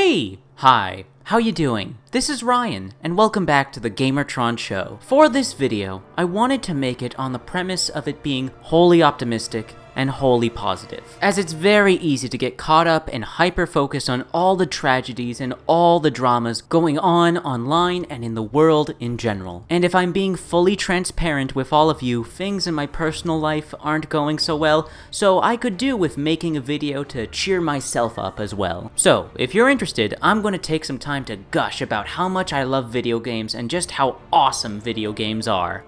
Hey! Hi, how you doing? This is Ryan, and welcome back to the Gamertron Show. For this video, I wanted to make it on the premise of it being wholly optimistic and wholly positive, as it's very easy to get caught up and hyper-focused on all the tragedies and all the dramas going on online and in the world in general. And if I'm being fully transparent with all of you, things in my personal life aren't going so well, so I could do with making a video to cheer myself up as well. So, if you're interested, I'm going to take some time to gush about how much I love video games and just how awesome video games are.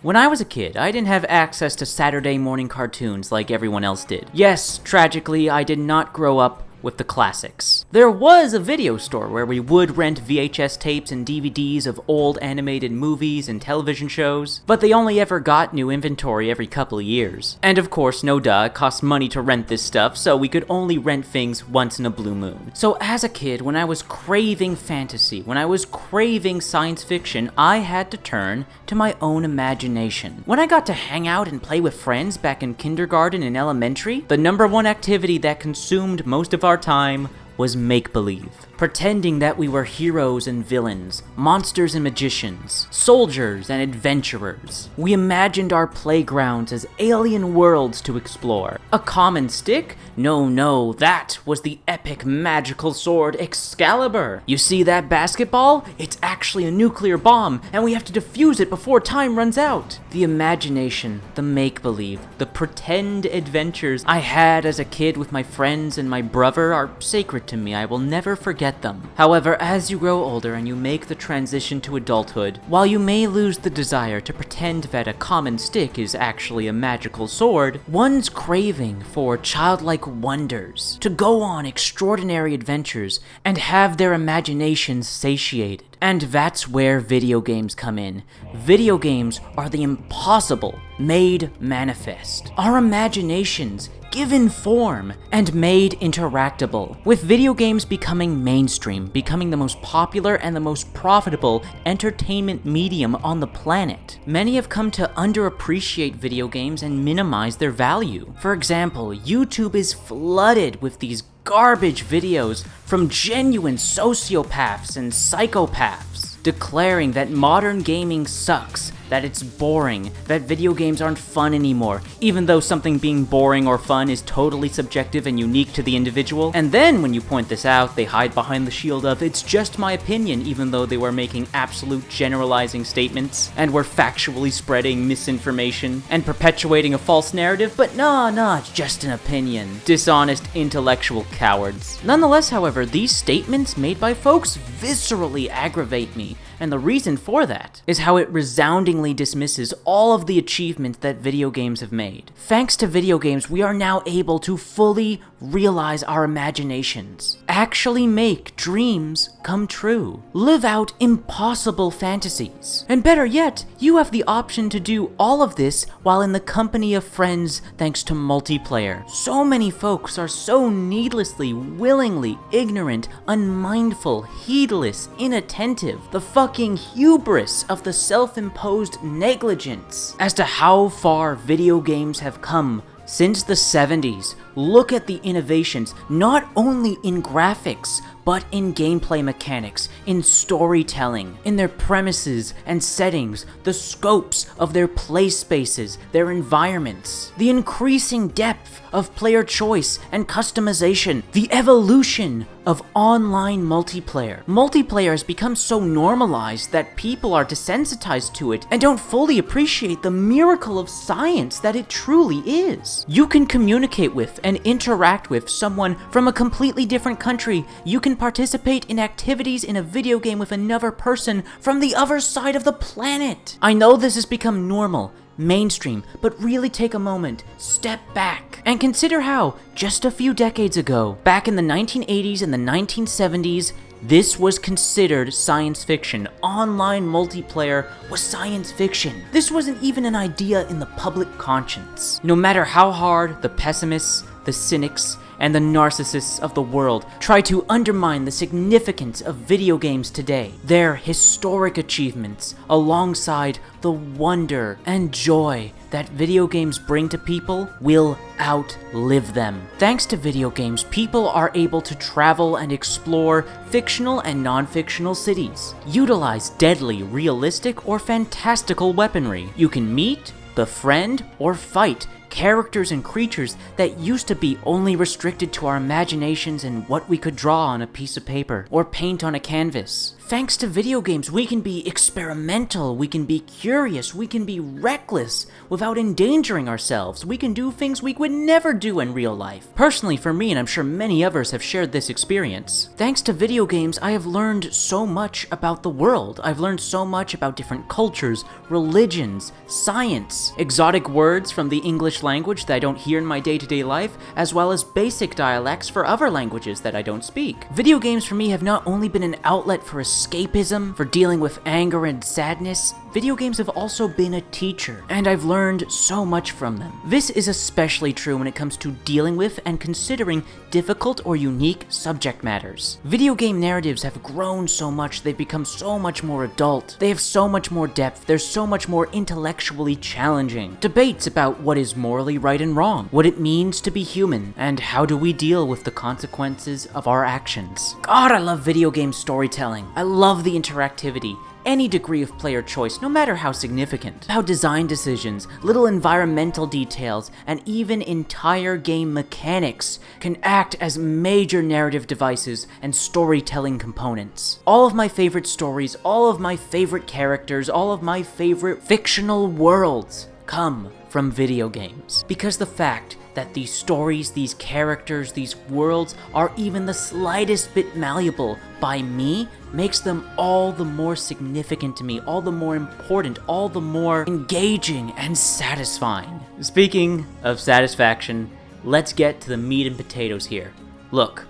When I was a kid, I didn't have access to Saturday morning cartoons like everyone else did. Yes, tragically, I did not grow up with the classics. There was a video store where we would rent VHS tapes and DVDs of old animated movies and television shows, but they only ever got new inventory every couple of years. And of course, no duh, it cost money to rent this stuff, so we could only rent things once in a blue moon. So as a kid, when I was craving fantasy, when I was craving science fiction, I had to turn to my own imagination. When I got to hang out and play with friends back in kindergarten and elementary, the number one activity that consumed most of our time was make-believe. Pretending that we were heroes and villains, monsters and magicians, soldiers and adventurers. We imagined our playgrounds as alien worlds to explore. A common stick? No, that was the epic magical sword Excalibur. You see that basketball? It's actually a nuclear bomb, and we have to defuse it before time runs out. The imagination, the make-believe, the pretend adventures I had as a kid with my friends and my brother are sacred to me. I will never forget them. However, as you grow older and you make the transition to adulthood, while you may lose the desire to pretend that a common stick is actually a magical sword, one's craving for childlike wonders, to go on extraordinary adventures and have their imaginations satiated. And that's where video games come in. Video games are the impossible made manifest. Our imaginations given form and made interactable, with video games becoming mainstream, becoming the most popular and the most profitable entertainment medium on the planet. Many have come to underappreciate video games and minimize their value. For example, YouTube is flooded with these garbage videos from genuine sociopaths and psychopaths, declaring that modern gaming sucks, that it's boring, that video games aren't fun anymore, even though something being boring or fun is totally subjective and unique to the individual. And then when you point this out, they hide behind the shield of, it's just my opinion, even though they were making absolute generalizing statements, and were factually spreading misinformation, and perpetuating a false narrative, but nah, it's just an opinion. Dishonest intellectual cowards. Nonetheless, however, these statements made by folks viscerally aggravate me, and the reason for that is how it resoundingly dismisses all of the achievements that video games have made. Thanks to video games, we are now able to fully realize our imaginations, actually make dreams come true, live out impossible fantasies. And better yet, you have the option to do all of this while in the company of friends thanks to multiplayer. So many folks are so needlessly, willingly ignorant, unmindful, heedless, inattentive, the fucking hubris of the self-imposed negligence as to how far video games have come since the 70s. Look at the innovations, not only in graphics, but in gameplay mechanics, in storytelling, in their premises and settings, the scopes of their play spaces, their environments, the increasing depth of player choice and customization, the evolution of online multiplayer. Multiplayer has become so normalized that people are desensitized to it and don't fully appreciate the miracle of science that it truly is. You can communicate with and interact with someone from a completely different country. You can participate in activities in a video game with another person from the other side of the planet. I know this has become normal, mainstream, but really take a moment, step back, And consider how, just a few decades ago, back in the 1980s and the 1970s, this was considered science fiction. Online multiplayer was science fiction. This wasn't even an idea in the public conscience. No matter how hard the pessimists, the cynics, and the narcissists of the world try to undermine the significance of video games today, their historic achievements, alongside the wonder and joy that video games bring to people, will outlive them. Thanks to video games, people are able to travel and explore fictional and non-fictional cities, utilize deadly, realistic, or fantastical weaponry. You can meet, befriend, or fight characters and creatures that used to be only restricted to our imaginations and what we could draw on a piece of paper or paint on a canvas. Thanks to video games, we can be experimental, we can be curious, we can be reckless without endangering ourselves. We can do things we would never do in real life. Personally, for me, and I'm sure many others have shared this experience, thanks to video games, I have learned so much about the world. I've learned so much about different cultures, religions, science, exotic words from the English language that I don't hear in my day-to-day life, as well as basic dialects for other languages that I don't speak. Video games for me have not only been an outlet for escapism, for dealing with anger and sadness, video games have also been a teacher, and I've learned so much from them. This is especially true when it comes to dealing with and considering difficult or unique subject matters. Video game narratives have grown so much, they've become so much more adult, they have so much more depth, they're so much more intellectually challenging. Debates about what is morally right and wrong, what it means to be human, and how do we deal with the consequences of our actions. God, I love video game storytelling. I love the interactivity, any degree of player choice, no matter how significant. How design decisions, little environmental details, and even entire game mechanics can act as major narrative devices and storytelling components. All of my favorite stories, all of my favorite characters, all of my favorite fictional worlds come from video games. Because the fact that these stories, these characters, these worlds are even the slightest bit malleable by me makes them all the more significant to me, all the more important, all the more engaging and satisfying. Speaking of satisfaction, let's get to the meat and potatoes here. Look,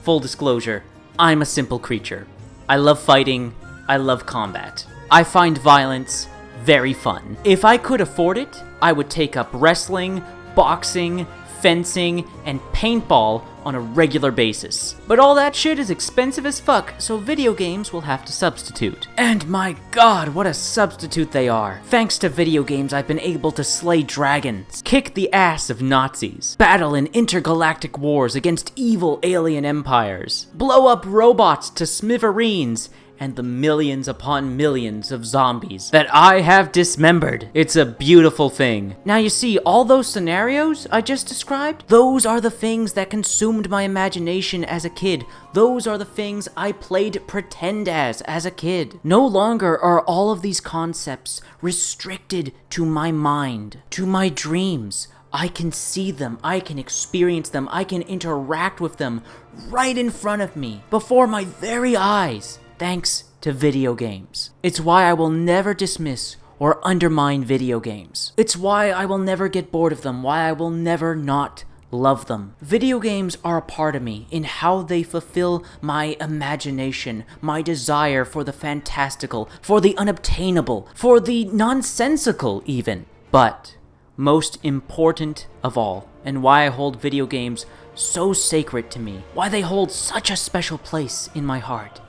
full disclosure, I'm a simple creature. I love fighting, I love combat. I find violence very fun. If I could afford it, I would take up wrestling, boxing, fencing, and paintball on a regular basis. But all that shit is expensive as fuck, so video games will have to substitute. And my god, what a substitute they are. Thanks to video games, I've been able to slay dragons, kick the ass of Nazis, battle in intergalactic wars against evil alien empires, blow up robots to smithereens, and the millions upon millions of zombies that I have dismembered. It's a beautiful thing. Now you see, all those scenarios I just described, those are the things that consumed my imagination as a kid. Those are the things I played pretend as a kid. No longer are all of these concepts restricted to my mind, to my dreams. I can see them, I can experience them, I can interact with them right in front of me, before my very eyes. Thanks to video games. It's why I will never dismiss or undermine video games. It's why I will never get bored of them, why I will never not love them. Video games are a part of me in how they fulfill my imagination, my desire for the fantastical, for the unobtainable, for the nonsensical even. But most important of all, and why I hold video games so sacred to me, why they hold such a special place in my heart,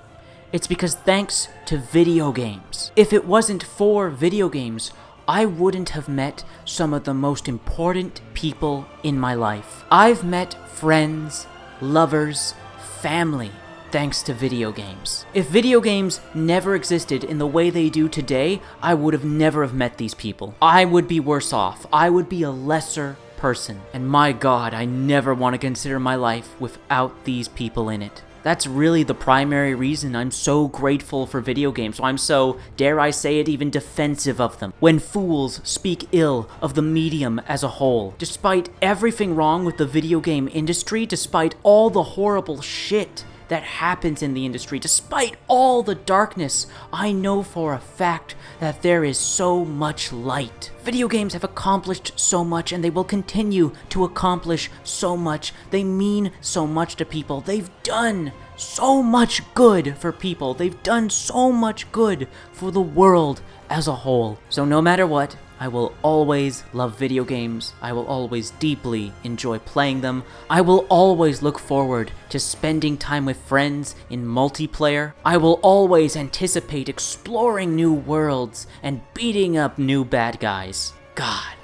it's because thanks to video games. If it wasn't for video games, I wouldn't have met some of the most important people in my life. I've met friends, lovers, family, thanks to video games. If video games never existed in the way they do today, I would have never have met these people. I would be worse off. I would be a lesser person. And my god, I never want to consider my life without these people in it. That's really the primary reason I'm so grateful for video games, so I'm so, dare I say it, even defensive of them. When fools speak ill of the medium as a whole, despite everything wrong with the video game industry, despite all the horrible shit that happens in the industry. Despite all the darkness, I know for a fact that there is so much light. Video games have accomplished so much, and they will continue to accomplish so much. They mean so much to people. They've done so much good for people. They've done so much good for the world as a whole. So no matter what, I will always love video games. I will always deeply enjoy playing them. I will always look forward to spending time with friends in multiplayer. I will always anticipate exploring new worlds and beating up new bad guys. God,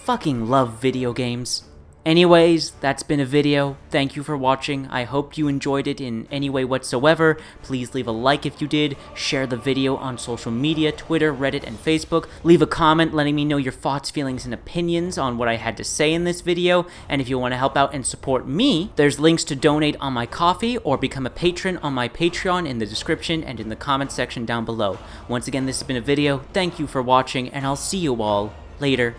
fucking love video games. Anyways, that's been a video. Thank you for watching. I hope you enjoyed it in any way whatsoever. Please leave a like if you did. Share the video on social media, Twitter, Reddit, and Facebook. Leave a comment letting me know your thoughts, feelings, and opinions on what I had to say in this video. And if you want to help out and support me, there's links to donate on my Ko-fi or become a patron on my Patreon in the description and in the comment section down below. Once again, this has been a video. Thank you for watching, and I'll see you all later.